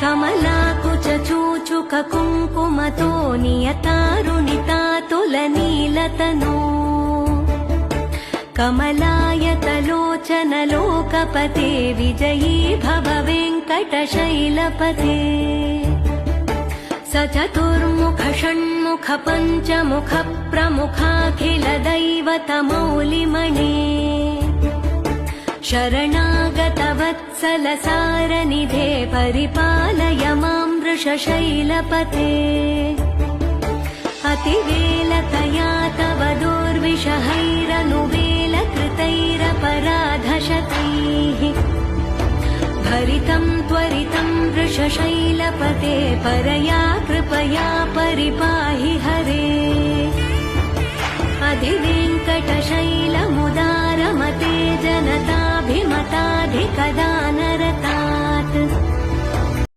कमलाकुचूचुक कुङ्कुमतो नियतारुणितातुलनीलतनो कमलायतलोचन लोकपते विजयी भव वेङ्कटशैलपते स चतुर्मुख षण्मुख पञ्चमुख प्रमुखाखिल दैवतमौलिमणे शरणागत वत्सल सारनिधे परिपालय मां वृषशैलपते अतिवेलतया तव दुर्विषहैरनुवेलकृतैरपराधशतैः भरितं त्वरितं वृषशैलपते परया कृपया परिपाहि हरे अधिवेङ्कटशैलमुदारमते जनताभिमताधिकदानरते